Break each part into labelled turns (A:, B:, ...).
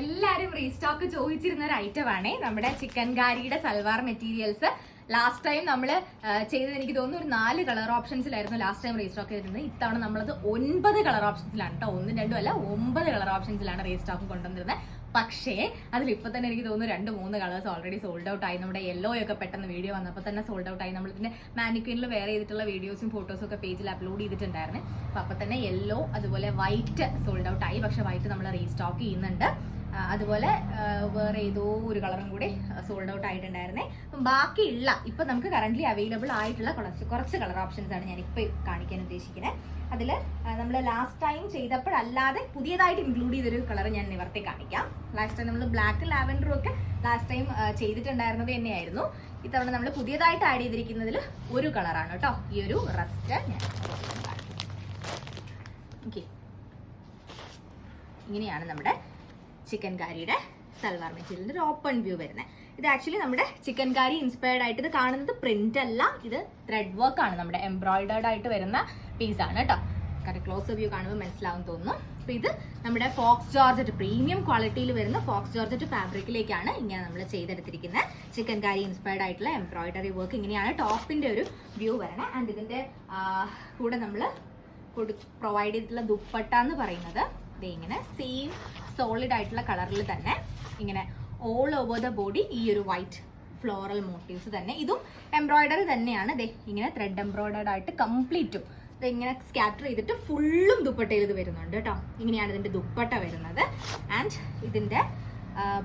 A: എല്ലാരും റീസ്റ്റോക്ക് ചോദിച്ചിരുന്ന ഒരു ഐറ്റം ആണ് നമ്മുടെ ചിക്കൻകാരിയുടെ സൽവാർ മെറ്റീരിയൽസ്. ലാസ്റ്റ് ടൈം നമ്മൾ ചെയ്തത് എനിക്ക് തോന്നുന്നു ഒരു 4 കളർ ഓപ്ഷൻസിലായിരുന്നു ലാസ്റ്റ് ടൈം റീസ്റ്റോക്ക് ചെയ്തിരുന്നത്. ഇത്തവണ നമ്മളത് 9 കളർ ഓപ്ഷൻസിലാണ് കേട്ടോ, 1, 2 അല്ല 9 കളർ ഓപ്ഷൻസിലാണ് റീസ്റ്റോക്ക് കൊണ്ടുവന്നിരുന്നത്. പക്ഷേ അതിലിപ്പോൾ തന്നെ എനിക്ക് തോന്നുന്നു 2-3 കളേഴ്സ് ഓൾറെഡി സോൾഡ് ഔട്ട് ആയി. നമ്മുടെ യെല്ലോ ഒക്കെ പെട്ടെന്ന് വീഡിയോ വന്നപ്പോൾ തന്നെ സോൾഡ് ഔട്ട് ആയി. നമ്മളിതിന്റെ മാനിക്വിനിൽ വേറെ ചെയ്തിട്ടുള്ള വീഡിയോസും ഫോട്ടോസും ഒക്കെ പേജിൽ അപ്ലോഡ് ചെയ്തിട്ടുണ്ടായിരുന്നു. അപ്പോൾ തന്നെ യെല്ലോ അതുപോലെ വൈറ്റ് സോൾഡ് ഔട്ട് ആയി. പക്ഷെ വൈറ്റ് നമ്മൾ റീസ്റ്റോക്ക് ചെയ്യുന്നുണ്ട്. അതുപോലെ വേറെ ഏതോ ഒരു കളറും കൂടി സോൾഡ് ഔട്ട് ആയിട്ടുണ്ടായിരുന്നേ. അപ്പം ബാക്കിയുള്ള ഇപ്പം നമുക്ക് കറന്റ് അവൈലബിൾ ആയിട്ടുള്ള കുറച്ച് കളർ ഓപ്ഷൻസ് ആണ് ഞാനിപ്പോൾ കാണിക്കാൻ ഉദ്ദേശിക്കുന്നത്. അതിൽ നമ്മൾ ലാസ്റ്റ് ടൈം ചെയ്തപ്പോഴല്ലാതെ പുതിയതായിട്ട് ഇൻക്ലൂഡ് ചെയ്തൊരു കളർ ഞാൻ നിവർത്തി കാണിക്കാം. ലാസ്റ്റ് ടൈം നമ്മൾ ബ്ലാക്ക് ലാവൻഡറും ഒക്കെ ലാസ്റ്റ് ടൈം ചെയ്തിട്ടുണ്ടായിരുന്നത് തന്നെയായിരുന്നു. ഇത്തവണ നമ്മൾ പുതിയതായിട്ട് ആഡ് ചെയ്തിരിക്കുന്നതിൽ ഒരു കളറാണ് കേട്ടോ, ഈ ഒരു റസ്റ്റ്. ഞാൻ ഓക്കെ, ഇങ്ങനെയാണ് നമ്മുടെ ചിക്കൻകാരിയുടെ സൽവാർ മെറ്റീരിയലിന്റെ ഒരു ഓപ്പൺ വ്യൂ വരുന്നത്. ഇത് ആക്ച്വലി നമ്മുടെ ചിക്കൻകാരി ഇൻസ്പയർഡ് ആയിട്ട് ഇത് കാണുന്നത് പ്രിന്റ് അല്ല, ഇത് ത്രെഡ് വർക്ക് ആണ്, നമ്മുടെ എംബ്രോയിഡേർഡ് ആയിട്ട് വരുന്ന പീസാണ് കേട്ടോ. കാരണം ക്ലോസ് വ്യൂ കാണുമ്പോൾ മനസ്സിലാവും തോന്നുന്നു. അപ്പൊ ഇത് നമ്മുടെ ഫോക്സ് ജോർജറ്റ് പ്രീമിയം ക്വാളിറ്റിയിൽ വരുന്ന ഫോക്സ് ജോർജറ്റ് ഫാബ്രിക്കിലേക്കാണ് ഇങ്ങനെ നമ്മൾ ചെയ്തെടുത്തിരിക്കുന്നത്. ചിക്കൻകാരി ഇൻസ്പയർഡ് ആയിട്ടുള്ള എംബ്രോയിഡറി വർക്ക്. ഇങ്ങനെയാണ് ടോപ്പിന്റെ ഒരു വ്യൂ വരണേ. ആൻഡ് ഇതിന്റെ കൂടെ നമ്മൾ പ്രൊവൈഡ് ചെയ്തിട്ടുള്ള ദുപ്പട്ട എന്ന് പറയുന്നത് ഇങ്ങനെ സെയിം സോളിഡ് ആയിട്ടുള്ള കളറിൽ തന്നെ ഇങ്ങനെ ഓൾ ഓവർ ദ ബോഡി ഈ ഒരു വൈറ്റ് ഫ്ലോറൽ മോട്ടീവ്സ് തന്നെ. ഇതും എംബ്രോയിഡറി തന്നെയാണ്. ഇങ്ങനെ ത്രെഡ് എംബ്രോയിഡേർഡ് ആയിട്ട് കംപ്ലീറ്റും ഇങ്ങനെ സ്കാറ്റർ ചെയ്തിട്ട് ഫുള്ളും ദുപ്പട്ടയിൽ ഇത് വരുന്നുണ്ട് കേട്ടോ. ഇങ്ങനെയാണ് ഇതിന്റെ ദുപ്പട്ട വരുന്നത്. ആൻഡ് ഇതിന്റെ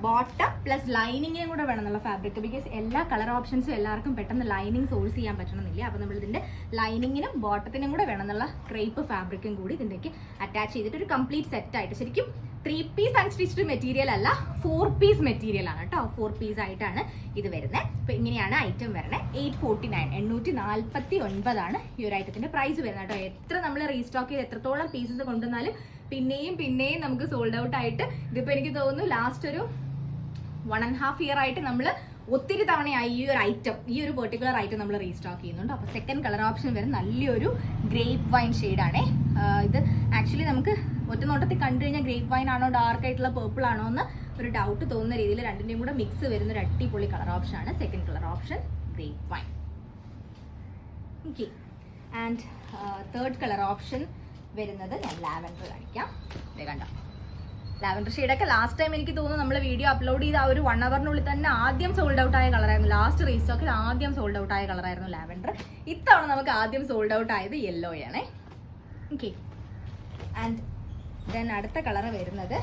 A: ബോട്ടം പ്ലസ് ലൈനിങ്ങും കൂടെ വേണം എന്നുള്ള ഫാബ്രിക്. ബിക്കോസ് എല്ലാ കളർ ഓപ്ഷൻസും എല്ലാവർക്കും പെട്ടെന്ന് ലൈനിങ് സോഴ്സ് ചെയ്യാൻ പറ്റണമെന്നില്ല. അപ്പോൾ നമ്മൾ ഇതിന്റെ ലൈനിങ്ങിനും ബോട്ടത്തിനും കൂടെ വേണം എന്നുള്ള ക്രേപ്പ് ഫാബ്രിക്കും കൂടി ഇതിൻ്റെക്ക് അറ്റാച്ച് ചെയ്തിട്ട് ഒരു കംപ്ലീറ്റ് സെറ്റ് ആയിട്ട്, ശരിക്കും 3 പീസ് അൺസ്റ്റിച്ച്ഡ് മെറ്റീരിയൽ അല്ല, 4 പീസ് മെറ്റീരിയൽ ആണ് കേട്ടോ. 4 പീസ് ആയിട്ടാണ് ഇത് വരുന്നത്. അപ്പൊ ഇങ്ങനെയാണ് ഐറ്റം വരുന്നത്. 849 ആണ് ഈ ഒരു ഐറ്റത്തിന്റെ പ്രൈസ് വരുന്നത് കേട്ടോ. എത്ര നമ്മൾ റീസ്റ്റോക്ക് ചെയ്ത് എത്രത്തോളം പീസസ് കൊണ്ടുവന്നാലും പിന്നെയും നമുക്ക് സോൾഡ് ഔട്ട് ആയിട്ട്, ഇതിപ്പോ എനിക്ക് തോന്നുന്നു ലാസ്റ്റ് ഒരു 1.5 ഇയർ ആയിട്ട് നമ്മൾ ഒത്തിരി തവണയായി ഈ ഒരു ഐറ്റം, ഈ ഒരു പെർട്ടിക്കുലർ ഐറ്റം നമ്മൾ റീസ്റ്റോക്ക് ചെയ്യുന്നുണ്ട്. അപ്പോൾ സെക്കൻഡ് കളർ ഓപ്ഷൻ വരും നല്ലൊരു ഗ്രേപ്പ് വൈൻ ഷെയ്ഡാണേ. ഇത് ആക്ച്വലി നമുക്ക് ഒറ്റ നോട്ടത്തിൽ കണ്ടു കഴിഞ്ഞാൽ ഗ്രേപ്പ് വൈൻ ആണോ ഡാർക്ക് ആയിട്ടുള്ള പേർപ്പിൾ ആണോ എന്ന് ഒരു ഡൗട്ട് തോന്നുന്ന രീതിയിൽ രണ്ടിൻ്റെയും കൂടെ മിക്സ് വരുന്ന ഒരു അടിപൊളി കളർ ഓപ്ഷൻ ആണ് second colour option, grape wine. Okay, and third colour option വരുന്നത് ഞാൻ ലാവൻഡർ കാണിക്കാം. കണ്ടോ, ലാവൻഡർ ഷെയ്ഡൊക്കെ ലാസ്റ്റ് ടൈം എനിക്ക് തോന്നുന്നു നമ്മൾ വീഡിയോ അപ്ലോഡ് ചെയ്ത ആ ഒരു 1 അവറിനുള്ളിൽ തന്നെ ആദ്യം സോൾഡ് ഔട്ട് ആയ കളറായിരുന്നു. ലാസ്റ്റ് റീസ്റ്റോക്കിൽ ആദ്യം സോൾഡ് ഔട്ട് ആയ കളറായിരുന്നു ലാവൻഡർ. ഇത്തവണ നമുക്ക് ആദ്യം സോൾഡ് ഔട്ട് ആയത് യെല്ലോ ആണേ. ഓക്കെ, ആൻഡ് ദെൻ അടുത്ത കളർ വരുന്നത്